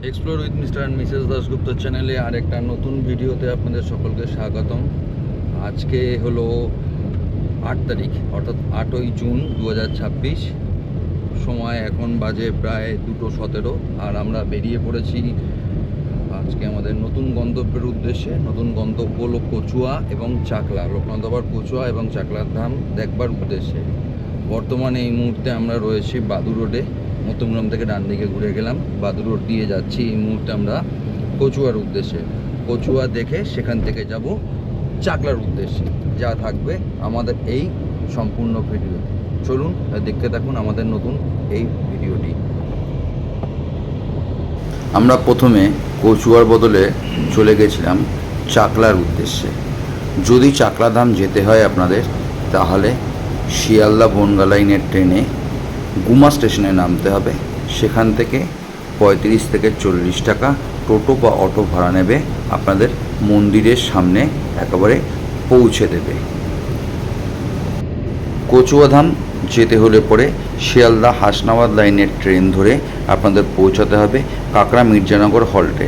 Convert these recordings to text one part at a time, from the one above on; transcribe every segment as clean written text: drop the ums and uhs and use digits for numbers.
Explore with mister and Mrs Dasgupta চ্যানেলে আর একটা নতুন ভিডিওতে আপনাদের সকলকে স্বাগতম। আজকে হলো 8 তারিখ, অর্থাৎ 8ই জুন 2026। সময় এখন বাজে প্রায় 2:17 আর আমরা বেরিয়ে পড়েছি আজকে আমাদের নতুন গন্তব্যের উদ্দেশ্যে। নতুন গন্তব্য হলো কচুয়া এবং চাকলা, লোকনাথ বাবার কচুয়া এবং চাকলার ধাম দেখবার উদ্দেশ্যে। বর্তমানে এই মুহূর্তে আমরা রয়েছি বাদুর রোডে। মধ্যমগ্রাম থেকে ডান দিকে ঘুরে গেলাম, বাদুর রোড দিয়ে যাচ্ছি এই মুহূর্তে আমরা কচুয়ার উদ্দেশ্যে। কচুয়া দেখে সেখান থেকে যাব চাকলার উদ্দেশ্যে। যা থাকবে আমাদের এই সম্পূর্ণ ভিডিও, চলুন দেখতে থাকুন আমাদের নতুন এই ভিডিওটি। আমরা প্রথমে কচুয়ার বদলে চলে গেছিলাম চাকলার উদ্দেশ্যে। যদি চাকলাধাম যেতে হয় আপনাদের, তাহলে শিয়ালদা বনগাঁ লাইনের ট্রেনে গুমা স্টেশনে নামতে হবে। সেখান থেকে 35 থেকে 40 টাকা টোটো বা অটো ভাড়া নেবে, আপনাদের মন্দিরের সামনে একেবারে পৌঁছে দেবে। কচুয়াধাম যেতে হলে পরে শিয়ালদা হাসনাবাদ লাইনের ট্রেন ধরে আপনাদের পৌঁছাতে হবে কাকড়া মির্জানগর হল্টে।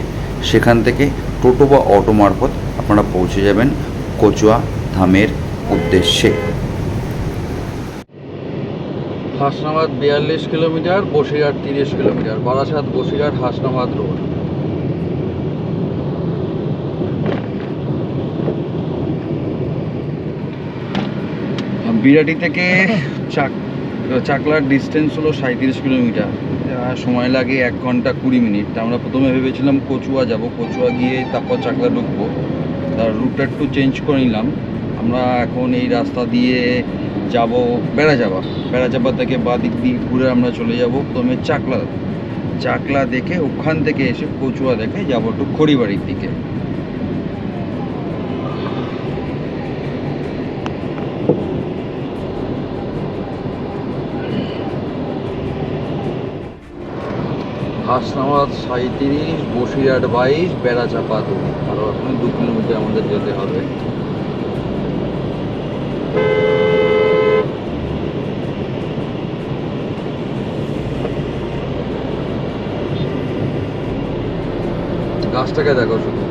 সেখান থেকে টোটো বা অটো মারফত আপনারা পৌঁছে যাবেন কচুয়া ধামের উদ্দেশ্যে। Hasnabad 42 kilometre, Basirhat 30 kilometre, Barasat Basirhat Hasnabad road. Birati থেকে চাকলার ডিস্টেন্স হলো 37 কিলোমিটার, সময় লাগে 1 ঘন্টা 20 মিনিট। আমরা প্রথমে ভেবেছিলাম কচুয়া যাব, কচুয়া গিয়ে তারপর চাকলা ঢুকবো। তার রুটটা একটু চেঞ্জ করে নিলাম। আমরা এখন এই রাস্তা দিয়ে যাব বেড়াচাপা থেকে বাঁ দিক দিয়ে ঘুরে আমরা চলে যাব প্রথমে চাকলা দেখে, ওখান থেকে এসে কচুয়া দেখে যাবো একটু খড়িবাড়ির দিকে। হাসনাবাদ 37, বসিরহাট 22, বেড়াচাপা 2, আরও এখন 2 কিলোমিটার আমাদের যেতে হবে। গাছটাকে দেখো শুধু।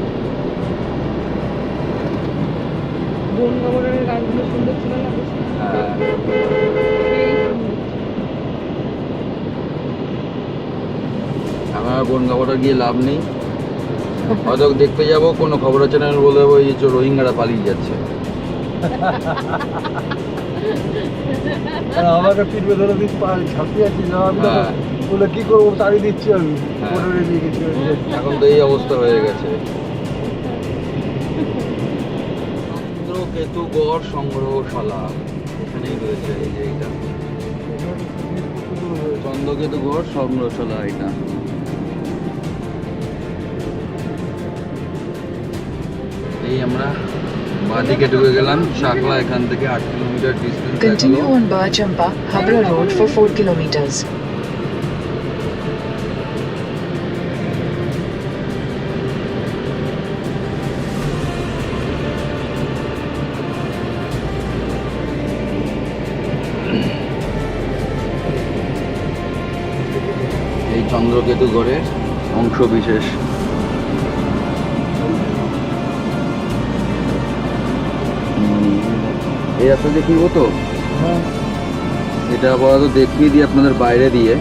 আমার বনগাঁওটা গিয়ে লাভ নেই, হয়তো দেখতে যাব কোনো খবরের চ্যানেল বলে দেবো এই যে রোহিঙ্গারা পালিয়ে যাচ্ছে। আমাকে পিঠবে ধরে দিন ছাপিয়ে আছি না, বলে কি করবো, তাড়ি দিচ্ছি আমি। এখন তো এই অবস্থা হয়ে গেছে। চন্দ্রকেতুগড় সংগ্রহশালা এখানেই রয়েছে, এই যে এইটা চন্দ্রকেতুগড় সংগ্রহশালা। এটা এই আমরা বাদিকে ঢুকে গেলাম চাকলা, এখান থেকে 8 kilometre distance. Continue on Barchampa, Habra Road for 4 kilometers. এই চন্দ্রকেতুগড়ের অংশ বিশেষ। এই রাস্তা দেখিয়ে তো, এটা আপাতত দেখিয়ে দিই আপনাদের বাইরে দিয়ে,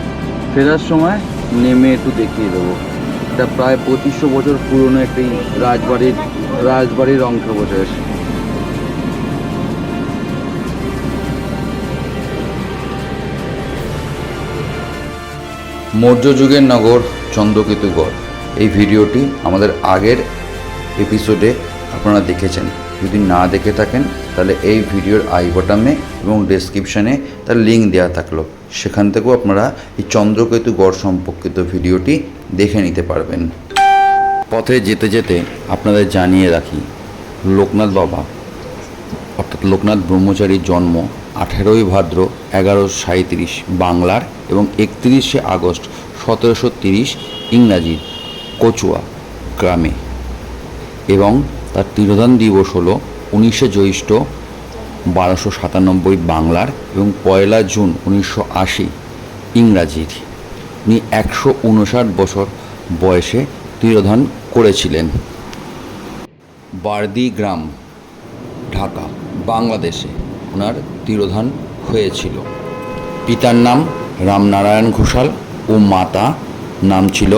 ফেরার সময় নেমে একটু দেখিয়ে দেবো। এটা প্রায় 2500 বছর পুরনো একটি রাজবাড়ির অংশ বিশেষ। মৌর্য যুগের নগর চন্দ্রকেতুগড়। এই ভিডিওটি আমাদের আগের এপিসোডে আপনারা দেখেছেন। যদি না দেখে থাকেন তাহলে এই ভিডিওর আই বটনে এবং ডেসক্রিপশানে তার লিঙ্ক দেওয়া থাকলো, সেখান থেকেও আপনারা এই চন্দ্রকেতুগড় সম্পর্কিত ভিডিওটি দেখে নিতে পারবেন। পথে যেতে যেতে আপনাদের জানিয়ে রাখি, লোকনাথ বাবা অর্থাৎ লোকনাথ ব্রহ্মচারীর জন্ম 18ই ভাদ্র 1137 বাংলার এবং 31শে আগস্ট 1730 ইংরাজির কচুয়া গ্রামে, এবং তার তিরোধান দিবস হলো 19শে জ্যৈষ্ঠ 1297 বাংলার এবং 1 জুন 1980 ইংরাজির। উনি 159 বছর বয়সে তিরোধান করেছিলেন। বারদি গ্রাম, ঢাকা, বাংলাদেশে ওনার তিরোধান হয়েছিল। পিতার নাম রামনারায়ণ ঘোষাল ও মাতা নাম ছিল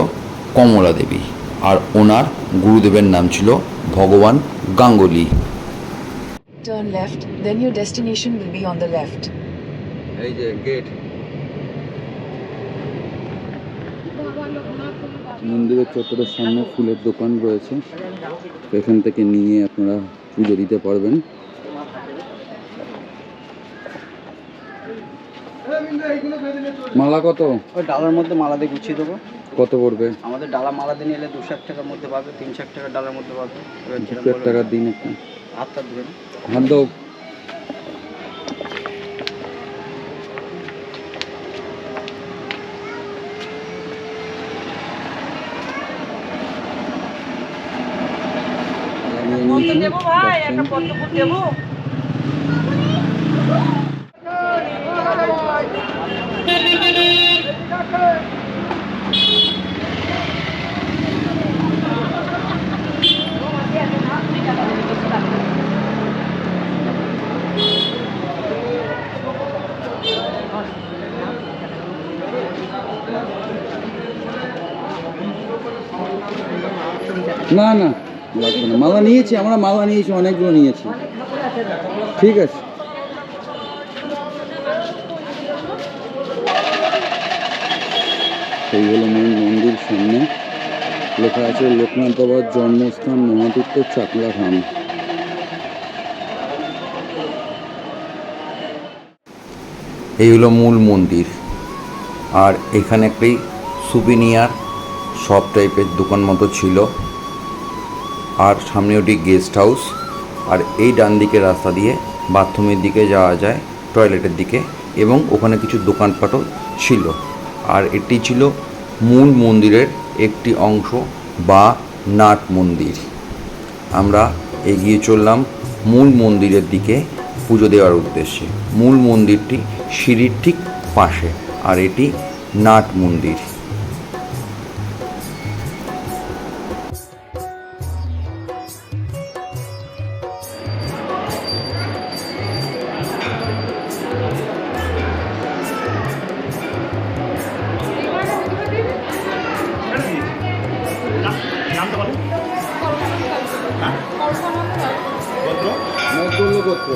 কমলা দেবী, আর ওনার গুরুদেবের নাম ছিল ভগবান Ganguly. Turn left, then your destination will be on the left. এই যে গেট, মন্দিরের চত্বরের সামনে ফুলের দোকান রয়েছে, এখান থেকে নিয়ে আপনারা পুজো দিতে পারবেন। মালা কত? ওই ডালার মধ্যে মালা দিয়ে গুছিয়ে দেবো। কত পড়বে? আমাদের ডালা মালা দিয়ে নিলে 260 টাকার মধ্যে পাবে, 360 টাকার ডালার মধ্যে পাবে। 2 টাকার দিন একটা হাতটা দেবেন। হাত দাও। দেবো ভাই, একটা পদ্মফুল দেবো। না না লাগবে না, মালা নিয়েছি আমরা, মালা নিয়েছি, অনেকগুলো নিয়েছি। ঠিক আছে। এই হলো মেন মন্দির, সামনে লেখা আছে লোকনাথ বাবার জন্মস্থান মহাতীর্থ চাকলাধাম। এই হলো মূল মন্দির, আর এখানে একটি সুভিনিয়ার শপ টাইপের দোকান মতো ছিল, আর সামনে ওটি গেস্ট হাউস। আর এই ডান দিকের রাস্তা দিয়ে বাথরুমের দিকে যাওয়া যায়, টয়লেটের দিকে, এবং ওখানে কিছু দোকানপাটও ছিল। আর এটি ছিল মূল মন্দিরের একটি অংশ বা নাট মন্দির। আমরা এগিয়ে চললাম মূল মন্দিরের দিকে পুজো দেওয়ার উদ্দেশ্যে। মূল মন্দিরটি সিঁড়ির ঠিক পাশে, আর এটি নাট মন্দির। গোত্র।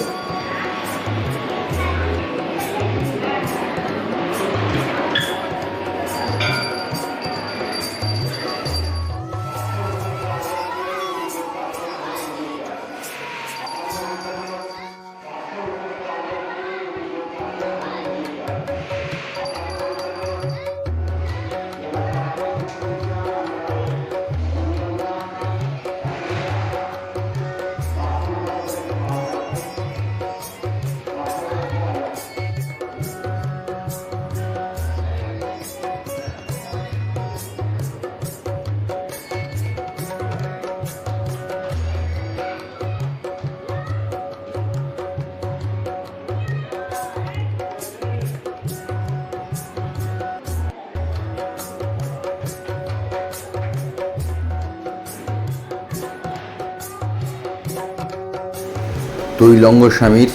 তৈলঙ্গ স্বামীর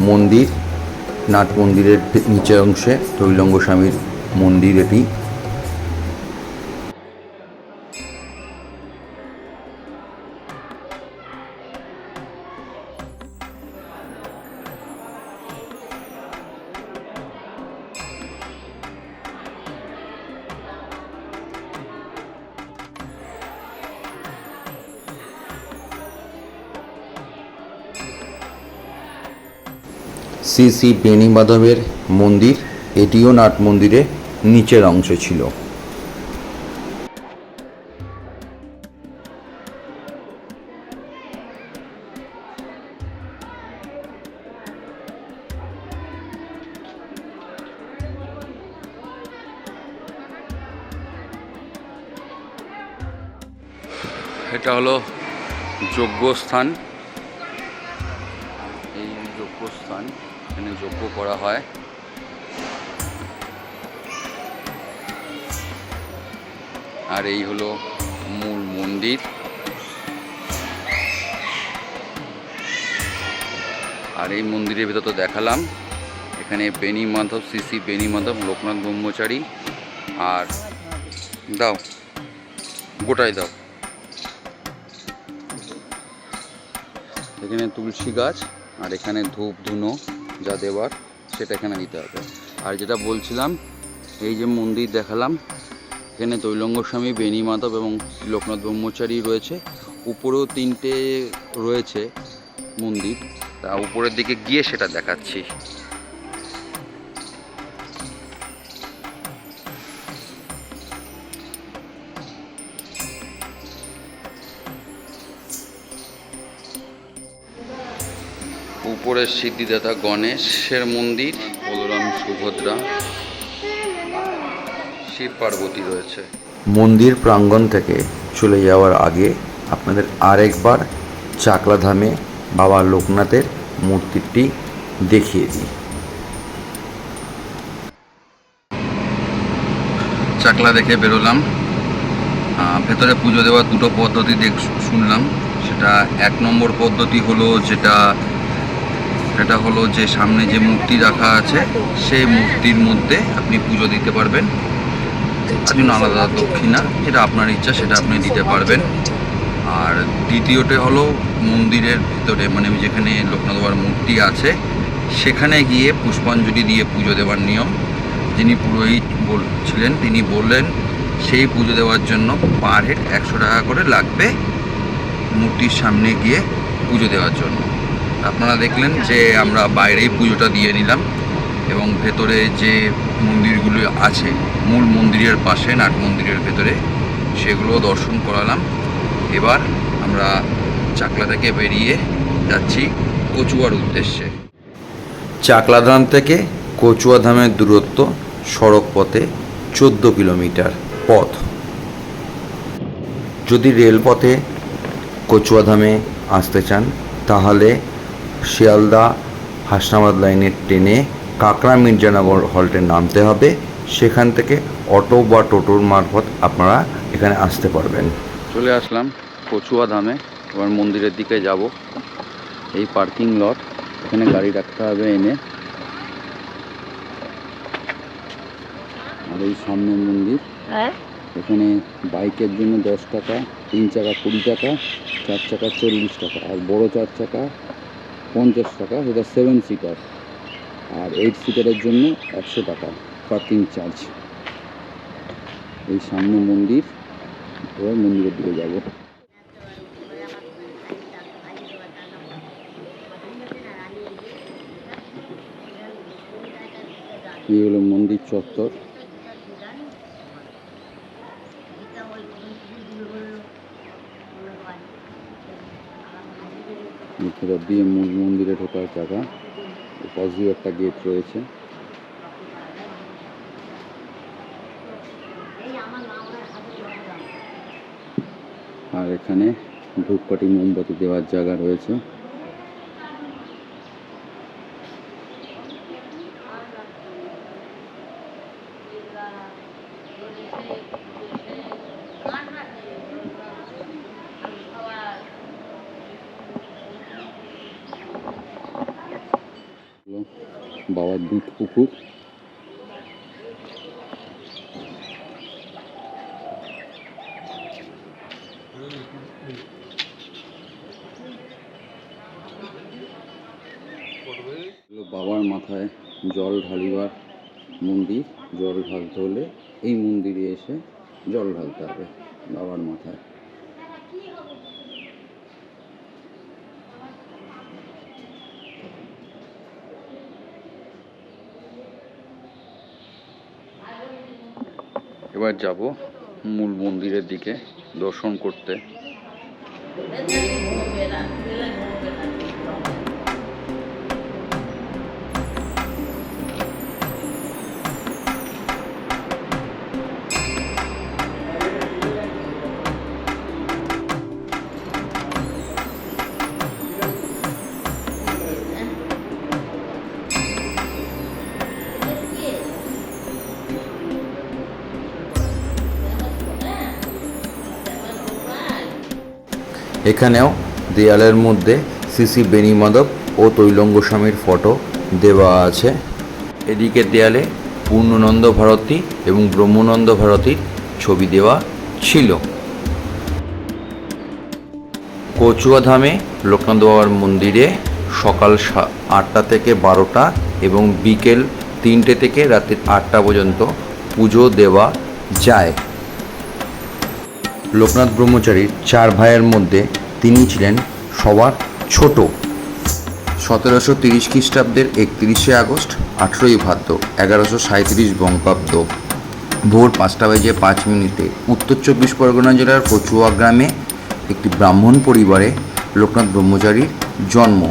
মন্দির, নাট মন্দিরের নিচের অংশে তৈলঙ্গ স্বামীর মন্দির এটি। শ্রী শ্রী বেণী মাধবের মন্দির, এটিও নাট মন্দিরের নিচের অংশে ছিল। এটা হলো যজ্ঞস্থান। এই যজ্ঞস্থান, এখানে যজ্ঞ করা হয়। আর এই হলো মূল মন্দির। আর এই মন্দিরের ভেতর তো দেখালাম, এখানে বেনি মাধব, শ্রী বেনি মাধব, লোকনাথ ব্রহ্মচারী। আর দাও, গোটাই দাও। এখানে তুলসী গাছ, আর এখানে ধূপ ধুনো যা দেওয়ার সেটা এখানে দিতে হবে। আর যেটা বলছিলাম, এই যে মন্দির দেখালাম, এখানে তৈলঙ্গ স্বামী, বেনি মাধব এবং লোকনাথ ব্রহ্মচারী রয়েছে। উপরেও 3টে রয়েছে মন্দির, তা উপরের দিকে গিয়ে সেটা দেখাচ্ছি। উপরের সিদ্ধিদাতা গণেশের মন্দির, বলরাম সুভদ্রা, শিব পার্বতী রয়েছে। মন্দির প্রাঙ্গণ থেকে চলে যাওয়ার আগে আপনাদের আরেকবার চাকলাধামে বাবা লোকনাথের মূর্তিটি দেখিয়ে দিই। চাকলা দেখে বেরোলাম। ভেতরে পুজো দেওয়ার 2টো পদ্ধতি শুনলাম। সেটা 1 নম্বর পদ্ধতি হলো সেটা হলো যে সামনে যে মূর্তি রাখা আছে সেই মূর্তির মধ্যে আপনি পুজো দিতে পারবেন, তার জন্য আলাদা দক্ষিণা, যেটা আপনার ইচ্ছা সেটা আপনি দিতে পারবেন। আর দ্বিতীয়টা হলো মন্দিরের ভিতরে, মানে যেখানে লোকনাথ বাবার মূর্তি আছে সেখানে গিয়ে পুষ্পাঞ্জলি দিয়ে পুজো দেওয়ার নিয়ম। যিনি পুরোহিত বলছিলেন তিনি বললেন সেই পুজো দেওয়ার জন্য পার হেড 100 টাকা করে লাগবে মূর্তির সামনে গিয়ে পুজো দেওয়ার জন্য। আপনারা দেখলেন যে আমরা বাইরেই পুজোটা দিয়ে নিলাম এবং ভেতরে যে মন্দিরগুলো আছে মূল মন্দিরের পাশে, নাট মন্দিরের ভেতরে, সেগুলো দর্শন করালাম। এবার আমরা চাকলা থেকে বেরিয়ে যাচ্ছি কচুয়ার উদ্দেশ্যে। চাকলাধাম থেকে কচুয়াধামের দূরত্ব সড়ক পথে 14 কিলোমিটার পথ। যদি রেলপথে কচুয়াধামে আসতে চান তাহলে শিয়ালদা হাসনাবাদ লাইনের ট্রেনে কাকড়া মির্জানগর হল্টে নামতে হবে। সেখান থেকে অটো বা টোটোর মারফত আপনারা এখানে আসতে পারবেন। চলে আসলাম কচুয়াধামে। এবার মন্দিরের দিকে যাব। এই পার্কিং লট, এখানে গাড়ি রাখতে হবে এনে। আর এই সামনে মন্দির, এখানে বাইকের জন্য 10 টাকা, 3 চাকা 20 টাকা, 4 চাকা 40 টাকা, আর বড় 4 চাকা 50 টাকা, সেটা 7 সিটার। আর 8 সিটারের জন্য 100 টাকা পার্কিং চার্জ। এই সামনে মন্দির, এবার মন্দিরের দিকে যাব। এই হলো মন্দির চত্বর। ভেতর দিয়ে মূল মন্দিরে ঢোকার জায়গা, পাশ দিয়ে একটা গেট রয়েছে। আর এখানে ধূপকাঠি মোমবাতি দেওয়ার জায়গা রয়েছে। বাবার দুধ পুকুর। বাবার মাথায় জল ঢালিবার মন্দির। জল ঢালতে হলে এই মন্দিরে এসে জল ঢালতে হবে বাবার মাথায়। এবার যাব মূল মন্দিরের দিকে দর্শন করতে। এখানেও দেয়ালের মধ্যে শ্রী বেণী মাধব ও তৈলঙ্গ স্বামীর ফটো দেওয়া আছে। এদিকে দেয়ালে পূর্ণনন্দ ভারতী এবং ব্রহ্মানন্দ ভারতীর ছবি দেওয়া ছিল। কচুয়া ধামে লোকনাথ বাবার মন্দিরে সকাল 8টা থেকে 12টা এবং বিকেল 3টে থেকে রাত্রি 8টা পর্যন্ত পুজো দেওয়া যায়। লোকনাথ ব্রহ্মচারীর 4 ভাইয়ের মধ্যে তিনি ছিলেন সবার ছোট। 1730 খ্রিস্টাব্দের 31শে আগস্ট, 18ই ভাদ্র, 1137 বঙ্গাব্দ ভোর 5:05 উত্তর 24 পরগনা জেলার কচুয়া গ্রামে একটি ব্রাহ্মণ পরিবারে লোকনাথ ব্রহ্মচারীর জন্ম।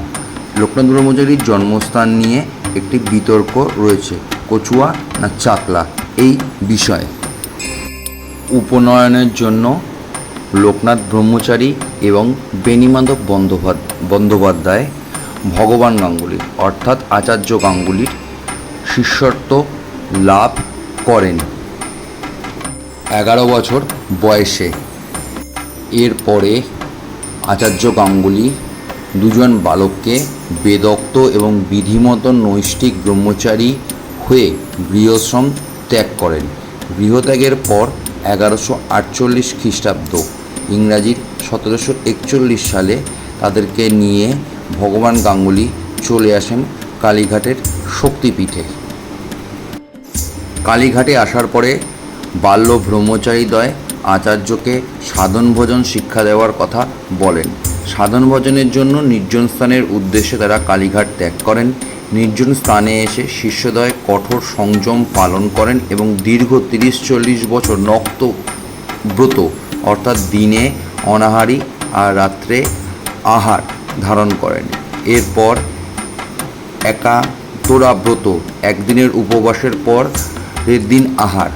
লোকনাথ ব্রহ্মচারীর জন্মস্থান নিয়ে একটি বিতর্ক রয়েছে, কচুয়া না চাকলা এই বিষয়ে। উপনয়নের জন্য লোকনাথ ব্রহ্মচারী এবং বেণীমাধব বন্দ্যোপাধ্যায় ভগবান গাঙ্গুলি অর্থাৎ আচার্য গাঙ্গুলির শিষ্যত্ব লাভ করেন 11 বছর বয়সে। এরপরে আচার্য গাঙ্গুলি দুজন বালককে বেদোক্ত এবং বিধিমত নৈষ্ঠিক ব্রহ্মচারী হয়ে গৃহশ্রম ত্যাগ করেন। গৃহত্যাগের পর 1148 খ্রিস্টাব্দ, ইংরাজির 1741 সালে তাদেরকে নিয়ে ভগবান গাঙ্গুলি চলে আসেন কালীঘাটের শক্তিপীঠে। কালীঘাটে আসার পরে বাল্য ব্রহ্মচারীদ্বয় আচার্যকে সাধন ভজন শিক্ষা দেওয়ার কথা বলেন। সাধন ভজনের জন্য নির্জন স্থানের উদ্দেশ্যে তারা কালীঘাট ত্যাগ করেন। নির্জন স্থানে এসে শিষ্যদ্বয় কঠোর সংযম পালন করেন এবং দীর্ঘ 30-40 বছর নক্ত ব্রত অর্থাৎ দিনে অনাহারী আর রাত্রে আহার ধারণ করেন। এরপর একাতরা ব্রত, একদিনের উপবাসের পর দিন আহার,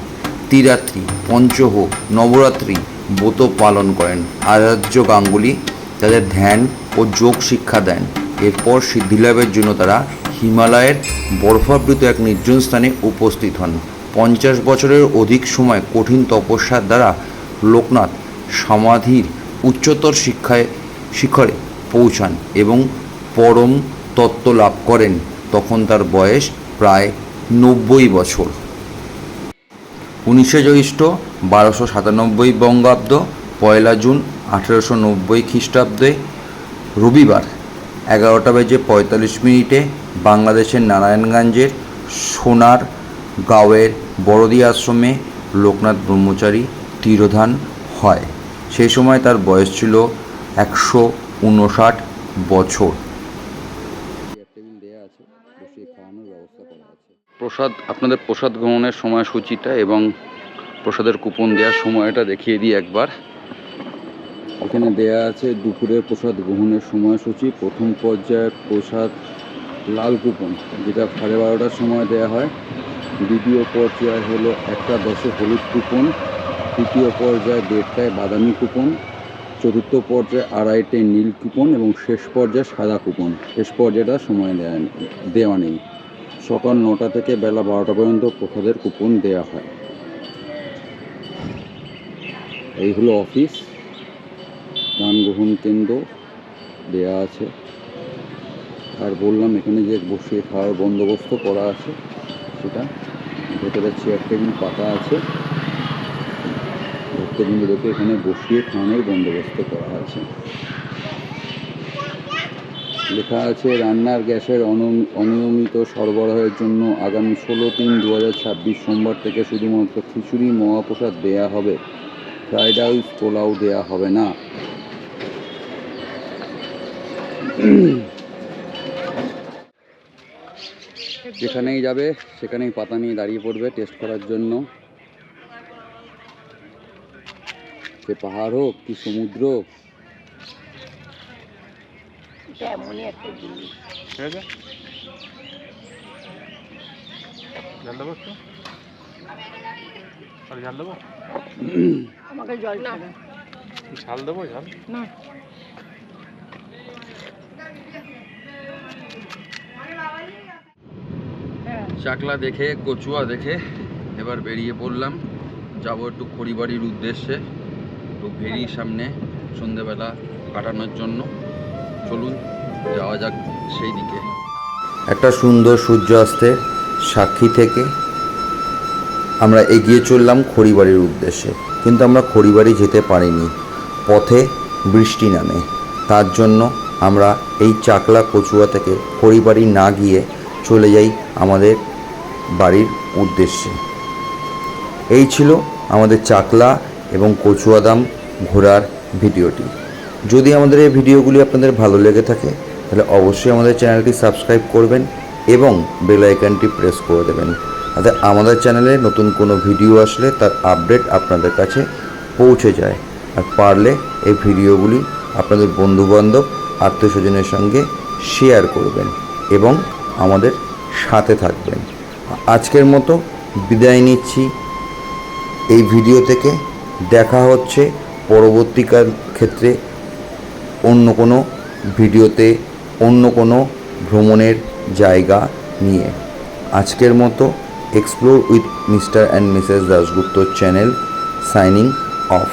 ত্রিরাত্রি, পঞ্চহ, নবরাত্রি ব্রত পালন করেন। আচার্য গাঙ্গুলি তাদের ধ্যান ও যোগ শিক্ষা দেন। এরপর সিদ্ধিলাভের জন্য তারা হিমালয়ের বরফাবৃত এক নির্জন স্থানে উপস্থিত হন। 50 বছরের অধিক সময় কঠিন তপস্যার দ্বারা লোকনাথ সমাধির উচ্চতর শিখরে পৌঁছান এবং পরম তত্ত্ব লাভ করেন। তখন তার বয়স প্রায় 90 বছর। 19 জ্যৈষ্ঠ 1297 বঙ্গাব্দ, 1 জুন 1890 খ্রিস্টাব্দে রবিবার 11:45 বাংলাদেশের নারায়ণগঞ্জের সোনার গাঁওয়ের বড়দি আশ্রমে লোকনাথ ব্রহ্মচারী তিরোধান হয়। সেই সময় তার বয়স ছিল 159 বছর। প্রসাদ, আপনাদের প্রসাদ গ্রহণের সময়সূচিটা এবং প্রসাদের কুপন দেওয়ার সময়টা দেখিয়ে দিই একবার। এখানে দেয়া আছে দুপুরের প্রসাদ গ্রহণের সময়সূচি। প্রথম পর্যায়ে প্রসাদ লাল কুপন, যেটা 12:30টার সময় দেওয়া হয়। দ্বিতীয় পর্যায়ে হলো 1:10 হলুদ কুপন। তৃতীয় পর্যায়ে 1:30 বাদামি কুপন। চতুর্থ পর্যায়ে 2:30 নীল কুপন এবং শেষ পর্যায়ে সাদা কুপন। শেষ পর্যায়টা সময় দেওয়া নেই। সকাল 9টা থেকে বেলা 12টা পর্যন্ত প্রসাদের কুপন দেওয়া হয়। এই হলো অফিস, দান গ্রহণ কেন্দ্র দেয়া আছে। আর বললাম এখানে যে বসিয়ে খাওয়ার বন্দোবস্ত করা আছে, সেটা ভেতরে চেয়ার টেবিল পাতা আছে। ভক্তবৃন্দদেরকে এখানে বসিয়ে খাওয়ানোর বন্দোবস্ত করা আছে। লেখা আছে রান্নার গ্যাসের অনিয়মিত সরবরাহের জন্য আগামী 16/3/2026 সোমবার থেকে শুধুমাত্র খিচুড়ি মহাপ্রসাদ দেয়া হবে, ফ্রাইড রাইস পোলাও দেয়া হবে না। যেখানেই যাবে সেখানেই পাতা নিয়ে দাঁড়িয়ে পড়বে টেস্ট করার জন্য। সে পাহাড় হোক কি সমুদ্র, এমনই একটা জিনিস। ঠিক আছে, জল দেবো একটু, আর ঝাল দেবো? আমাকে জল না, ঝাল দেবো? ঝাল না। চাকলা দেখে, কচুয়া দেখে এবার বেরিয়ে পড়লাম। যাব একটু খড়িবাড়ির উদ্দেশ্যে। তো ভেরির সামনে সন্ধেবেলা কাটানোর জন্য। চলুন যাওয়া যাক সেই দিকে। একটা সুন্দর সূর্যাস্তের সাক্ষী থেকে আমরা এগিয়ে চললাম খড়িবাড়ির উদ্দেশ্যে, কিন্তু আমরা খড়িবাড়ি যেতে পারিনি, পথে বৃষ্টি নামে। তার জন্য আমরা এই চাকলা কচুয়া থেকে খড়িবাড়ি না গিয়ে চলে যাই আমাদের বাড়ির উদ্দেশ্যে। এই ছিল আমাদের চাকলা এবং কচুয়াদাম ঘোরার ভিডিওটি। যদি আমাদের এই ভিডিওগুলি আপনাদের ভালো লেগে থাকে তাহলে অবশ্যই আমাদের চ্যানেলটি সাবস্ক্রাইব করবেন এবং বেল আইকনটি প্রেস করে দেবেন, যাতে আমাদের চ্যানেলে নতুন কোনো ভিডিও আসলে তার আপডেট আপনাদের কাছে পৌঁছে যায়। আর পারলে এই ভিডিওগুলি আপনাদের বন্ধুবান্ধব আত্মীয়স্বজনের সঙ্গে শেয়ার করবেন এবং আমাদের সাথে থাকবেন। আজকের মতো বিদায় নিচ্ছি এই ভিডিও থেকে। দেখা হচ্ছে পরবর্তীকাল ক্ষেত্রে অন্য কোনো ভিডিওতে, অন্য কোনো ভ্রমণের জায়গা নিয়ে। আজকের মতো explore with mister and Mrs Dasgupta channel signing off.